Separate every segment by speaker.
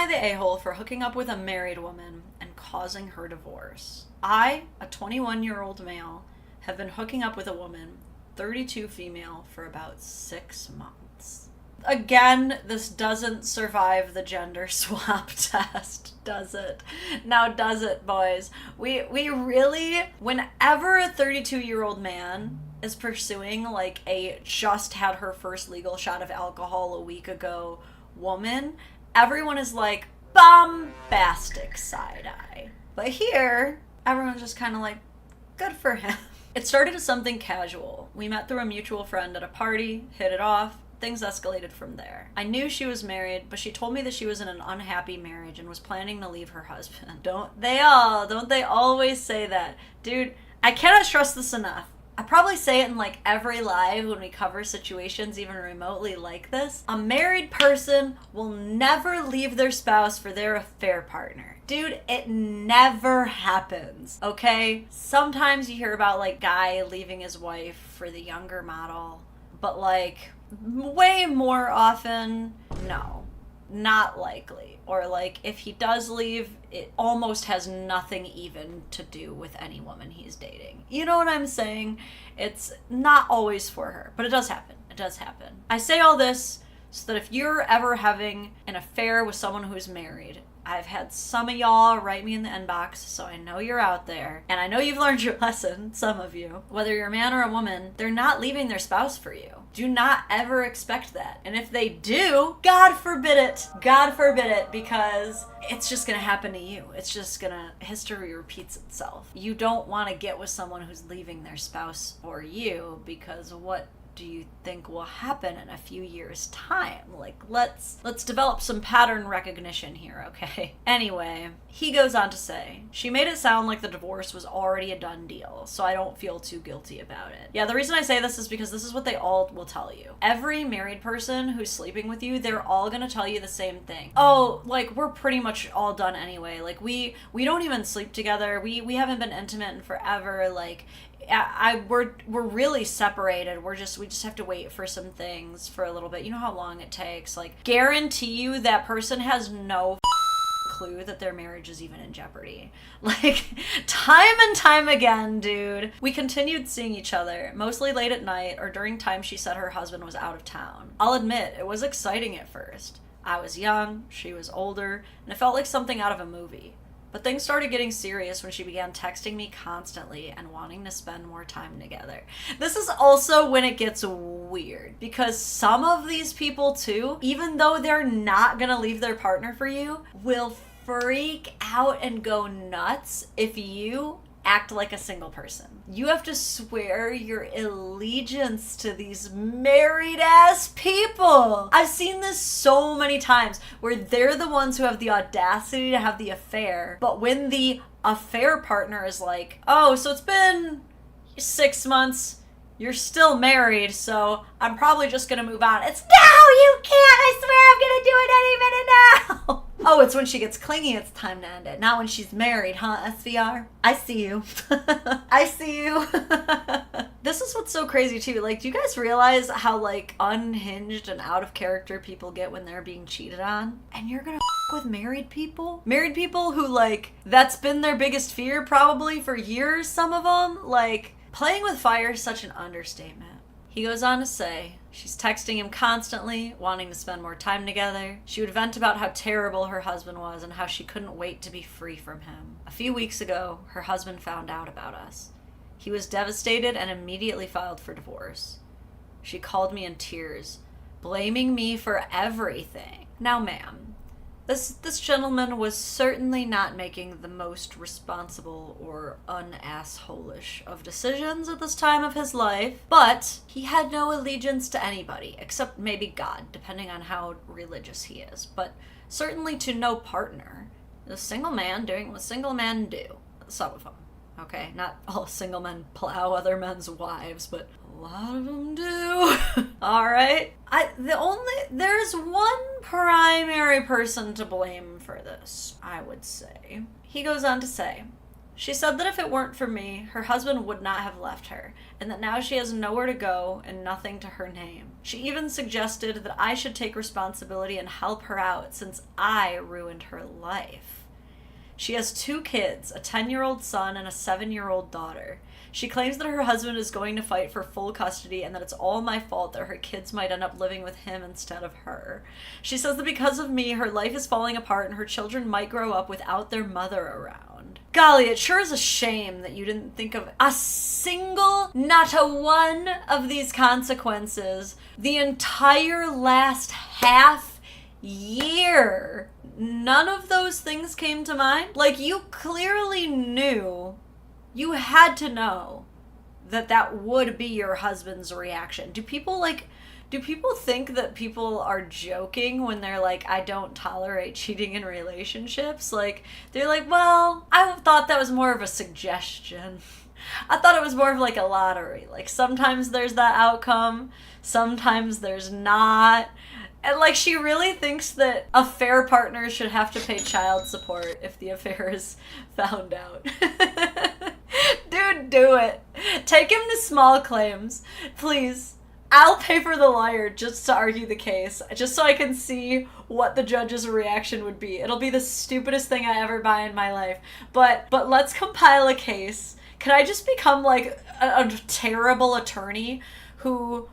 Speaker 1: I the a-hole for hooking up with a married woman and causing her divorce? I, a 21-year-old male, have been hooking up with a woman, 32 female, for about 6 months. Again, this doesn't survive the gender swap test, does it? Now, does it, boys? We really, whenever a 32-year-old man is pursuing, like, a just had her first legal shot of alcohol a week ago woman, everyone is like, bombastic side-eye. But here, everyone's just kind of like, good for him. It started as something casual. We met through a mutual friend at a party, hit it off. Things escalated from there. I knew she was married, but she told me that she was in an unhappy marriage and was planning to leave her husband. Don't they always say that? Dude, I cannot stress this enough. I probably say it in like every live when we cover situations even remotely like this. A married person will never leave their spouse for their affair partner. Dude, it never happens, okay? Sometimes you hear about like guy leaving his wife for the younger model, but like way more often, no, not likely. Or like if he does leave, it almost has nothing even to do with any woman he's dating. You know what I'm saying? It's not always for her, but it does happen. It does happen. I say all this so that if you're ever having an affair with someone who's married, I've had some of y'all write me in the inbox, so I know you're out there. And I know you've learned your lesson, some of you. Whether you're a man or a woman, they're not leaving their spouse for you. Do not ever expect that. And if they do, God forbid it. God forbid it, because it's just gonna happen to you. It's just gonna, history repeats itself. You don't want to get with someone who's leaving their spouse for you, because what do you think will happen in a few years' time? Like, let's develop some pattern recognition here, okay? Anyway, he goes on to say, she made it sound like the divorce was already a done deal, so I don't feel too guilty about it. Yeah, the reason I say this is because this is what they all will tell you. Every married person who's sleeping with you, they're all gonna tell you the same thing. Oh, like, we're pretty much all done anyway. Like, we don't even sleep together. We haven't been intimate in forever. Like, we're really separated. We just have to wait for some things for a little bit. You know how long it takes. Like, guarantee you that person has no clue that their marriage is even in jeopardy. Like, time and time again, dude. We continued seeing each other, mostly late at night or during times she said her husband was out of town. I'll admit, it was exciting at first. I was young, she was older, and it felt like something out of a movie. But things started getting serious when she began texting me constantly and wanting to spend more time together. This is also when it gets weird, because some of these people too, even though they're not gonna leave their partner for you, will freak out and go nuts if you act like a single person. You have to swear your allegiance to these married ass people. I've seen this so many times where they're the ones who have the audacity to have the affair, but when the affair partner is like, oh, so it's been 6 months, you're still married, so I'm probably just gonna move on. It's, no, you can't, I swear I'm gonna do it any minute now. Oh, it's when she gets clingy, it's time to end it. Not when she's married, huh, SVR? I see you. I see you. This is what's so crazy too. Like, do you guys realize how like unhinged and out of character people get when they're being cheated on? And you're gonna with married people? Married people who, like, that's been their biggest fear probably for years, some of them. Like, playing with fire is such an understatement. He goes on to say, she's texting him constantly, wanting to spend more time together. She would vent about how terrible her husband was and how she couldn't wait to be free from him. A few weeks ago, her husband found out about us. He was devastated and immediately filed for divorce. She called me in tears, blaming me for everything. Now, ma'am, this gentleman was certainly not making the most responsible or un-assholish of decisions at this time of his life, but he had no allegiance to anybody, except maybe God, depending on how religious he is, but certainly to no partner. The single man doing what single men do. Some of them, okay? Not all single men plow other men's wives, but a lot of them do. All right. There's one primary person to blame for this, I would say. He goes on to say, She said that if it weren't for me, her husband would not have left her, and that now she has nowhere to go and nothing to her name. She even suggested that I should take responsibility and help her out since I ruined her life. She has 2 kids, a 10-year-old son and a 7-year-old daughter. She claims that her husband is going to fight for full custody and that it's all my fault that her kids might end up living with him instead of her. She says that because of me, her life is falling apart and her children might grow up without their mother around. Golly, it sure is a shame that you didn't think of a single, not a one of these consequences the entire last half year. None of those things came to mind. Like, you clearly knew, you had to know that that would be your husband's reaction. Do people think that people are joking when they're like, I don't tolerate cheating in relationships? Like, they're like, well, I thought that was more of a suggestion. I thought it was more of like a lottery. Like, sometimes there's that outcome, sometimes there's not. And, like, she really thinks that affair partners should have to pay child support if the affair is found out. Dude, do it. Take him to small claims. Please. I'll pay for the lawyer just to argue the case, just so I can see what the judge's reaction would be. It'll be the stupidest thing I ever buy in my life. But let's compile a case. Can I just become, like, a terrible attorney who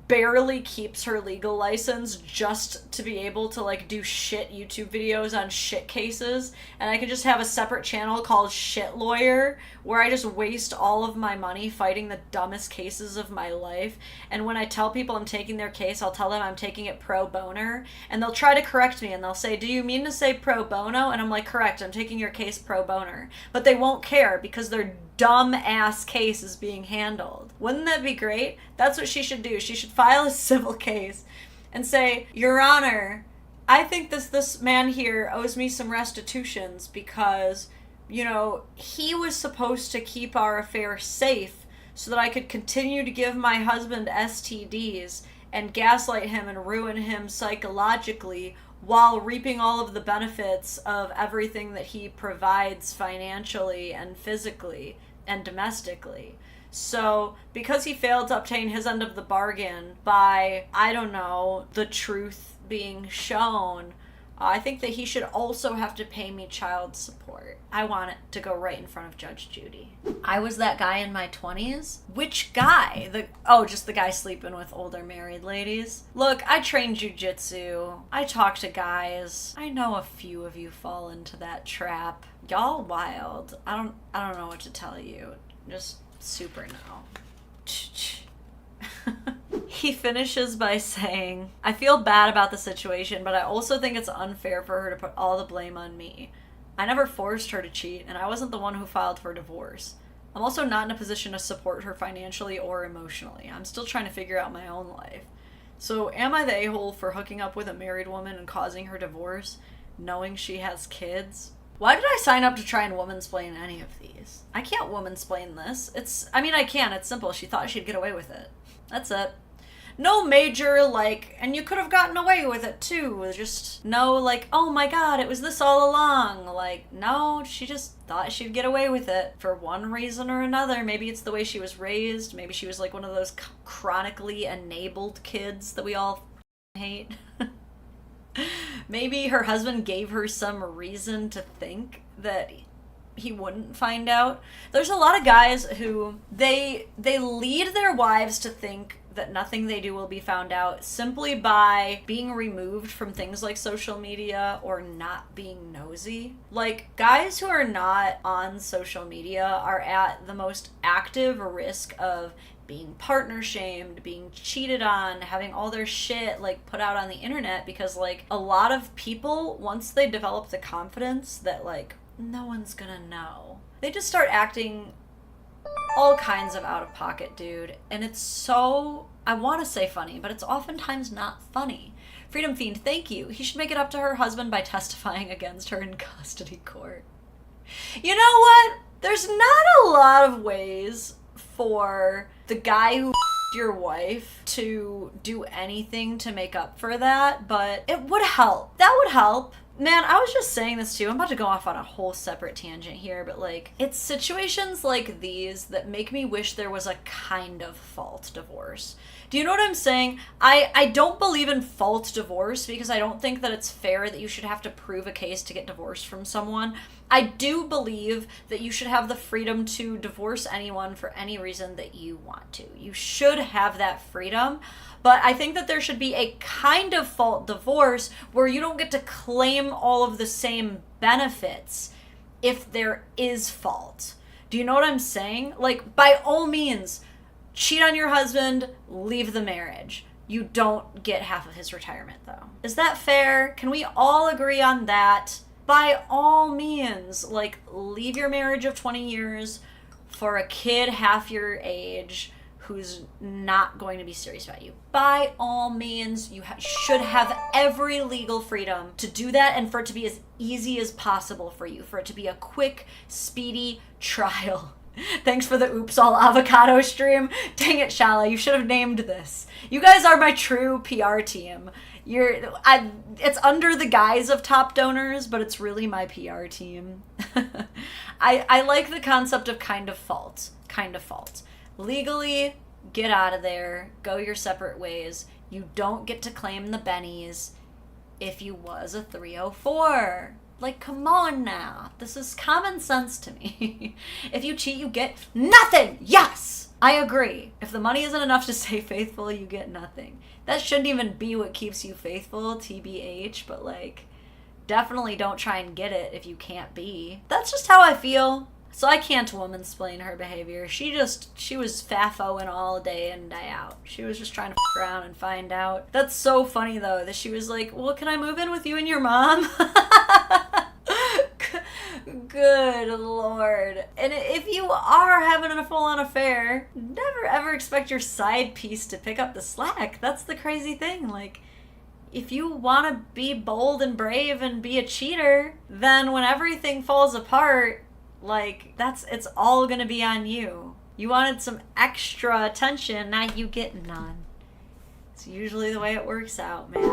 Speaker 1: barely keeps her legal license just to be able to, like, do shit YouTube videos on shit cases, and I could just have a separate channel called Shit Lawyer where I just waste all of my money fighting the dumbest cases of my life, and when I tell people I'm taking their case, I'll tell them I'm taking it pro bono, and they'll try to correct me and they'll say, do you mean to say pro bono? And I'm like, correct, I'm taking your case pro bono. But they won't care because their dumb ass case is being handled. Wouldn't that be great? That's what she should do. She should file a civil case and say, Your Honor, I think this man here owes me some restitutions because, you know, he was supposed to keep our affair safe so that I could continue to give my husband STDs and gaslight him and ruin him psychologically while reaping all of the benefits of everything that he provides financially and physically and domestically. So, because he failed to obtain his end of the bargain by, I don't know, the truth being shown, I think that he should also have to pay me child support. I want it to go right in front of Judge Judy. I was that guy in my 20s? Which guy? Just the guy sleeping with older married ladies. Look, I train jujitsu. I talk to guys. I know a few of you fall into that trap. Y'all wild. I don't know what to tell you. Just super no. He finishes by saying, I feel bad about the situation, but I also think it's unfair for her to put all the blame on me. I never forced her to cheat, and I wasn't the one who filed for divorce. I'm also not in a position to support her financially or emotionally. I'm still trying to figure out my own life. So am I the a-hole for hooking up with a married woman and causing her divorce, knowing she has kids? Why did I sign up to try and womansplain any of these? I can't womansplain this. I can. It's simple. She thought she'd get away with it. That's it. No major, and you could have gotten away with it too. Just no, oh my god, it was this all along. No, she just thought she'd get away with it for one reason or another. Maybe it's the way she was raised. Maybe she was one of those chronically enabled kids that we all hate. Maybe her husband gave her some reason to think that he wouldn't find out. There's a lot of guys who they lead their wives to think that nothing they do will be found out simply by being removed from things like social media or not being nosy. Guys who are not on social media are at the most active risk of being partner shamed, being cheated on, having all their shit put out on the internet because a lot of people, once they develop the confidence that no one's gonna know, they just start acting all kinds of out of pocket, dude. And it's so, I want to say funny, but it's oftentimes not funny. Freedom Fiend, thank you. He should make it up to her husband by testifying against her in custody court. You know what? There's not a lot of ways for the guy who your wife to do anything to make up for that, but it would help. That would help. Man, I was just saying this too. I'm about to go off on a whole separate tangent here, but like, it's situations like these that make me wish there was a kind of fault divorce. Do you know what I'm saying? I don't believe in fault divorce because I don't think that it's fair that you should have to prove a case to get divorced from someone. I do believe that you should have the freedom to divorce anyone for any reason that you want to. You should have that freedom. But I think that there should be a kind of fault divorce where you don't get to claim all of the same benefits if there is fault. Do you know what I'm saying? Like, by all means, cheat on your husband, leave the marriage. You don't get half of his retirement, though. Is that fair? Can we all agree on that? By all means, like, leave your marriage of 20 years for a kid half your age who's not going to be serious about you. By all means, you should have every legal freedom to do that and for it to be as easy as possible for you, for it to be a quick, speedy trial. Thanks for the oops all avocado stream. Dang it, Shala, you should have named this. You guys are my true PR team. It's under the guise of top donors, but it's really my PR team. I like the concept of kind of fault. Legally, get out of there. Go your separate ways. You don't get to claim the bennies if you was a 304. Like, come on now. This is common sense to me. If you cheat, you get nothing. Yes, I agree. If the money isn't enough to stay faithful, you get nothing. That shouldn't even be what keeps you faithful, TBH, but like, definitely don't try and get it if you can't be. That's just how I feel. So I can't woman-splain her behavior. She was faffo-ing all day and day out. She was just trying to f around and find out. That's so funny, though, that she was like, well, can I move in with you and your mom? Good Lord. And if you are having a full-on affair, never ever expect your side piece to pick up the slack. That's the crazy thing. Like, if you want to be bold and brave and be a cheater, then when everything falls apart, like, it's all gonna be on you. You wanted some extra attention, now you get none. It's usually the way it works out, man.